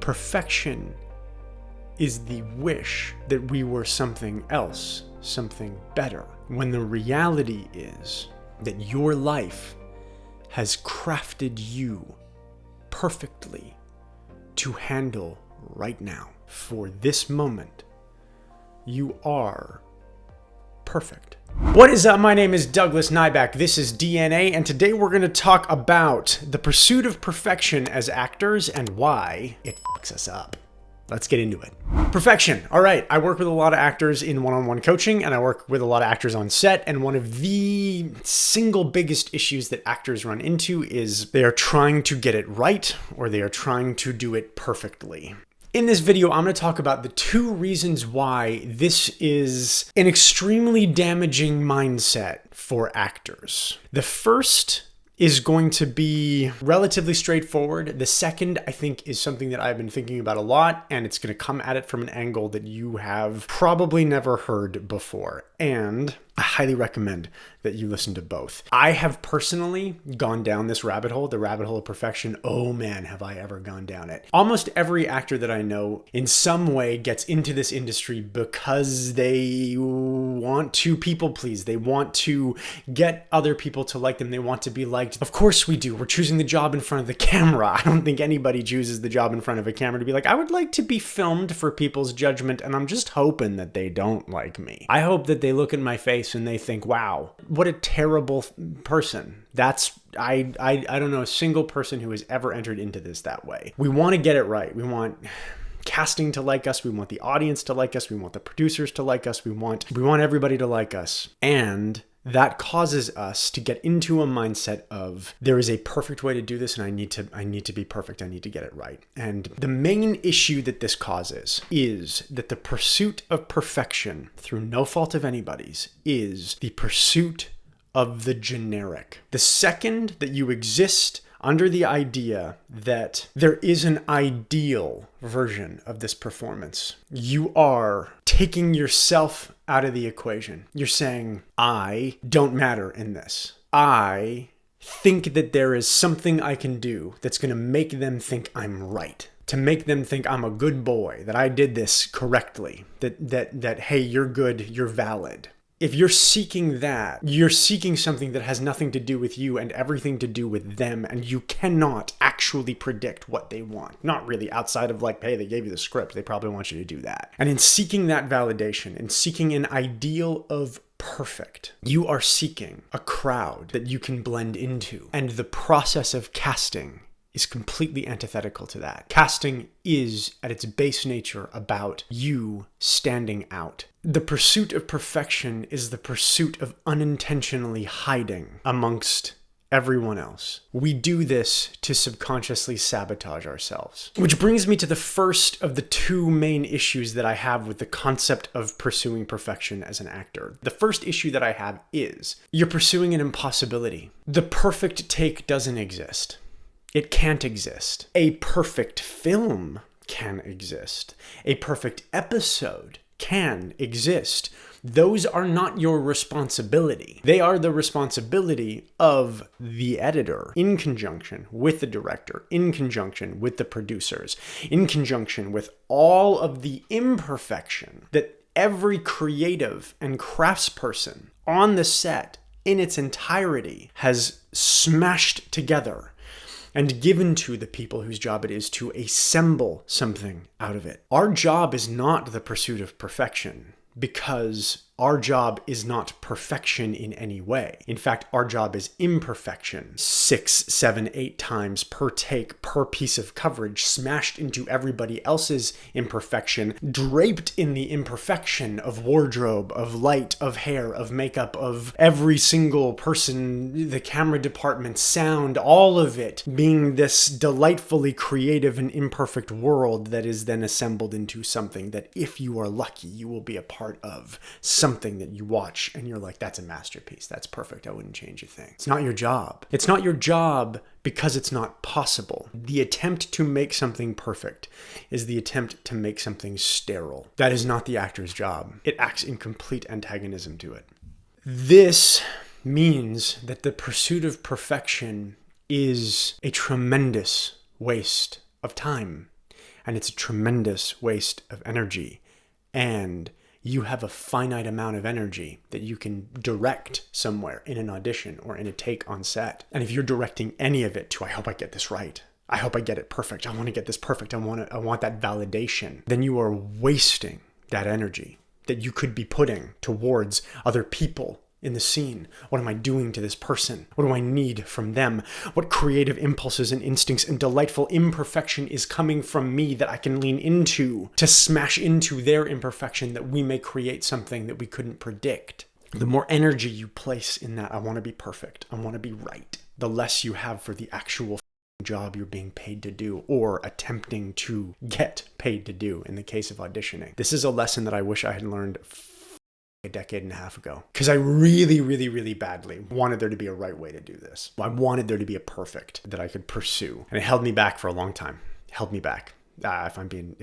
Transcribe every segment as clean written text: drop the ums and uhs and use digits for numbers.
Perfection is the wish that we were something else, something better, when the reality is that your life has crafted you perfectly to handle right now. For this moment, you are perfect. What is up? My name is Douglas Nyback. This is DNA, and today we're going to talk about the pursuit of perfection as actors and why it fucks us up. Let's get into it. Perfection. All right. I work with a lot of actors in one-on-one coaching, and I work with a lot of actors on set. And one of the single biggest issues that actors run into is they are trying to get it right, or they are trying to do it perfectly. In this video, I'm going to talk about the two reasons why this is an extremely damaging mindset for actors. The first is going to be relatively straightforward. The second, I think, is something that I've been thinking about a lot, and it's going to come at it from an angle that you have probably never heard before. And I highly recommend that you listen to both. I have personally gone down this rabbit hole, the rabbit hole of perfection. Oh man, have I ever gone down it. Almost every actor that I know in some way gets into this industry because they want to people please. They want to get other people to like them. They want to be liked. Of course we do. We're choosing the job in front of the camera. I don't think anybody chooses the job in front of a camera to be like, I would like to be filmed for people's judgment, and I'm just hoping that they don't like me. I hope that they look in my face and they think, wow, what a terrible person. I don't know a single person who has ever entered into this that way. We want to get it right. We want casting to like us. We want the audience to like us. We want the producers to like us. We want everybody to like us. And that causes us to get into a mindset of there is a perfect way to do this, and I need to be perfect. I need to get it right. And the main issue that this causes is that the pursuit of perfection, through no fault of anybody's, is the pursuit of the generic. The second that you exist under the idea that there is an ideal version of this performance, you are taking yourself out of the equation. You're saying, I don't matter in this. I think that there is something I can do that's going to make them think I'm right, to make them think I'm a good boy, that I did this correctly, that hey, you're good, you're valid. If you're seeking that, you're seeking something that has nothing to do with you and everything to do with them, and you cannot actually predict what they want. Not really, outside of like, hey, they gave you the script, they probably want you to do that. And in seeking that validation, in seeking an ideal of perfect, you are seeking a crowd that you can blend into. And the process of casting is completely antithetical to that. Casting is, at its base nature, about you standing out. The pursuit of perfection is the pursuit of unintentionally hiding amongst everyone else. We do this to subconsciously sabotage ourselves. Which brings me to the first of the two main issues that I have with the concept of pursuing perfection as an actor. The first issue that I have is you're pursuing an impossibility. The perfect take doesn't exist. It can't exist. A perfect film can exist. A perfect episode can exist. Those are not your responsibility. They are the responsibility of the editor, in conjunction with the director, in conjunction with the producers, in conjunction with all of the imperfection that every creative and craftsperson on the set in its entirety has smashed together and given to the people whose job it is to assemble something out of it. Our job is not the pursuit of perfection, because our job is not perfection in any way. In fact, our job is imperfection. 6, 7, 8 times per take, per piece of coverage, smashed into everybody else's imperfection, draped in the imperfection of wardrobe, of light, of hair, of makeup, of every single person, the camera department, sound, all of it being this delightfully creative and imperfect world that is then assembled into something that, if you are lucky, you will be a part of. Something that you watch and you're like, that's a masterpiece. That's perfect. I wouldn't change a thing. It's not your job. It's not your job because it's not possible. The attempt to make something perfect is the attempt to make something sterile. That is not the actor's job. It acts in complete antagonism to it. This means that the pursuit of perfection is a tremendous waste of time and it's a tremendous waste of energy. And you have a finite amount of energy that you can direct somewhere in an audition or in a take on set. And if you're directing any of it to, I hope I get this right, I hope I get it perfect, I want to get this perfect, I want that validation, then you are wasting that energy that you could be putting towards other people in the scene. What am I doing to this person? What do I need from them? What creative impulses and instincts and delightful imperfection is coming from me that I can lean into to smash into their imperfection, that we may create something that we couldn't predict? The more energy you place in that, I want to be perfect, I want to be right, the less you have for the actual job you're being paid to do or attempting to get paid to do in the case of auditioning. This is a lesson that I wish I had learned a decade and a half ago, because I really, really, really badly wanted there to be a right way to do this. I wanted there to be a perfect that I could pursue, and it held me back for a long time. It held me back. If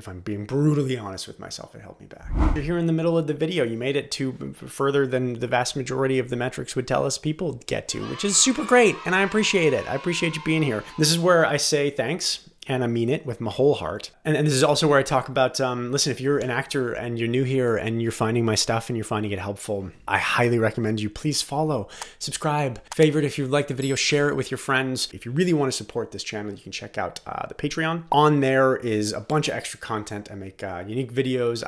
I'm being brutally honest with myself, it held me back. You're here in the middle of the video. You made it to further than the vast majority of the metrics would tell us people get to, which is super great, and I appreciate it. I appreciate you being here. This is where I say thanks. And I mean it with my whole heart. And this is also where I talk about, listen, if you're an actor and you're new here and you're finding my stuff and you're finding it helpful, I highly recommend you please follow, subscribe, favorite if you like the video, share it with your friends. If you really want to support this channel, you can check out the Patreon. On there is a bunch of extra content. I make unique videos.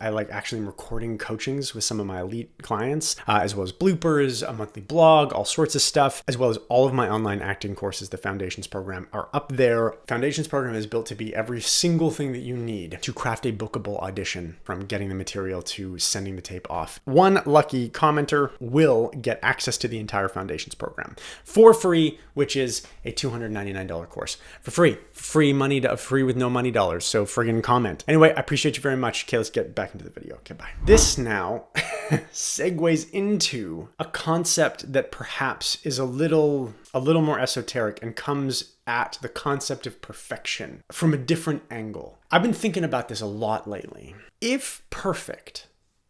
I like actually recording coachings with some of my elite clients, as well as bloopers, a monthly blog, all sorts of stuff, as well as all of my online acting courses. The Foundations program are up there. Foundations program is built to be every single thing that you need to craft a bookable audition, from getting the material to sending the tape off. One lucky commenter will get access to the entire Foundations program for free, which is a $299 course for free. Free with no money dollars. So friggin' comment. Anyway, I appreciate you very much. Okay, let's get back into the video. Okay, bye. This now segues into a concept that perhaps is a little more esoteric and comes at the concept of perfection from a different angle. I've been thinking about this a lot lately. If perfect,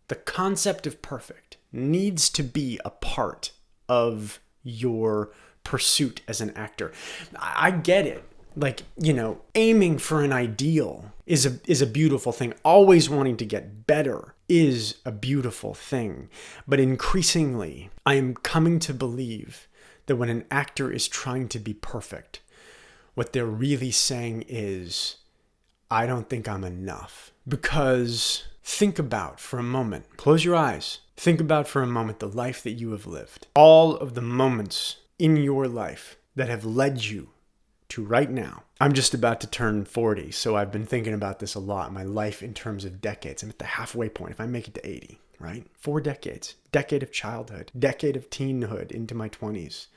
the concept of perfect, needs to be a part of your pursuit as an actor, I get it. Like, you know, aiming for an ideal is a beautiful thing. Always wanting to get better is a beautiful thing. But increasingly, I am coming to believe that when an actor is trying to be perfect, what they're really saying is, I don't think I'm enough. Because think about for a moment, close your eyes, think about for a moment the life that you have lived. All of the moments in your life that have led you to right now. I'm just about to turn 40, so I've been thinking about this a lot. My life in terms of decades. I'm at the halfway point. If I make it to 80, right? 4 decades. Decade of childhood, decade of teenhood into my 20s,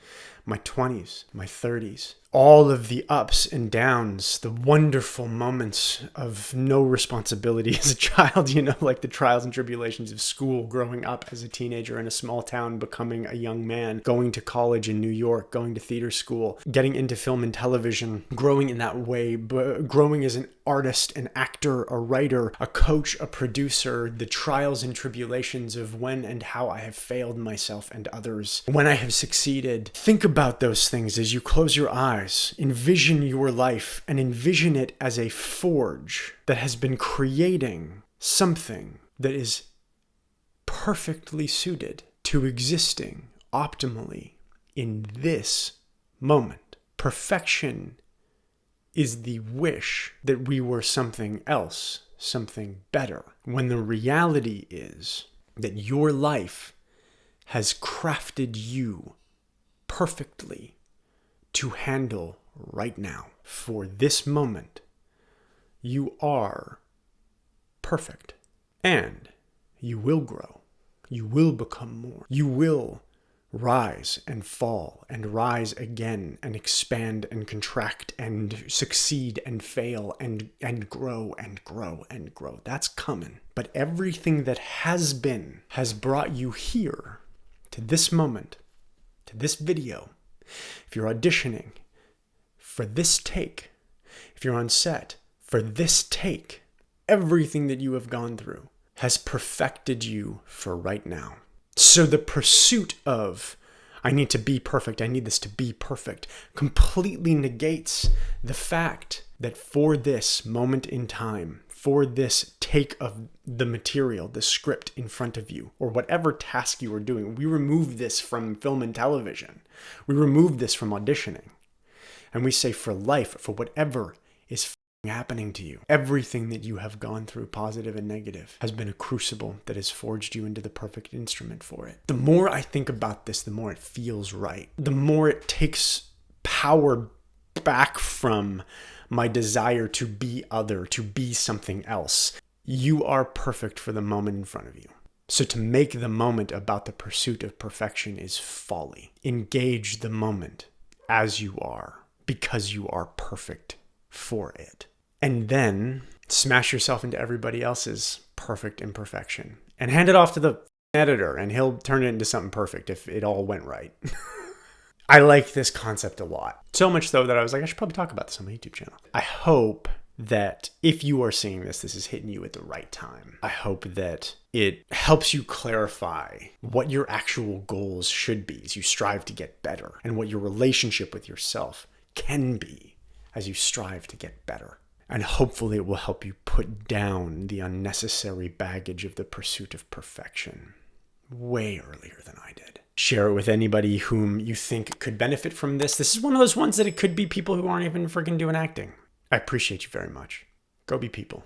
my 30s. All of the ups and downs, the wonderful moments of no responsibility as a child, you know, like the trials and tribulations of school, growing up as a teenager in a small town, becoming a young man, going to college in New York, going to theater school, getting into film and television, growing in that way, growing as an artist, an actor, a writer, a coach, a producer, the trials and tribulations of when and how I have failed myself and others, when I have succeeded. Think about those things as you close your eyes. Envision your life and envision it as a forge that has been creating something that is perfectly suited to existing optimally in this moment. Perfection is the wish that we were something else, something better, when the reality is that your life has crafted you perfectly to handle right now. For this moment, you are perfect, and you will grow. You will become more. You will rise and fall and rise again and expand and contract and succeed and fail and grow and grow and grow. That's coming. But everything that has been has brought you here to this moment, to this video. If you're auditioning for this take, if you're on set for this take, everything that you have gone through has perfected you for right now. So the pursuit of, I need to be perfect, I need this to be perfect, completely negates the fact that for this moment in time, for this take of the material, the script in front of you, or whatever task you are doing, we remove this from film and television. We remove this from auditioning. And we say for life, for whatever is happening to you, everything that you have gone through, positive and negative, has been a crucible that has forged you into the perfect instrument for it. The more I think about this, the more it feels right. The more it takes power back from my desire to be other, to be something else. You are perfect for the moment in front of you. So to make the moment about the pursuit of perfection is folly. Engage the moment as you are, because you are perfect for it. And then smash yourself into everybody else's perfect imperfection and hand it off to the editor, and he'll turn it into something perfect if it all went right. I like this concept a lot. So much so that I was like, I should probably talk about this on my YouTube channel. I hope that if you are seeing this, this is hitting you at the right time. I hope that it helps you clarify what your actual goals should be as you strive to get better, and what your relationship with yourself can be as you strive to get better. And hopefully it will help you put down the unnecessary baggage of the pursuit of perfection way earlier than I did. Share it with anybody whom you think could benefit from this. This is one of those ones that it could be people who aren't even freaking doing acting. I appreciate you very much. Go be people.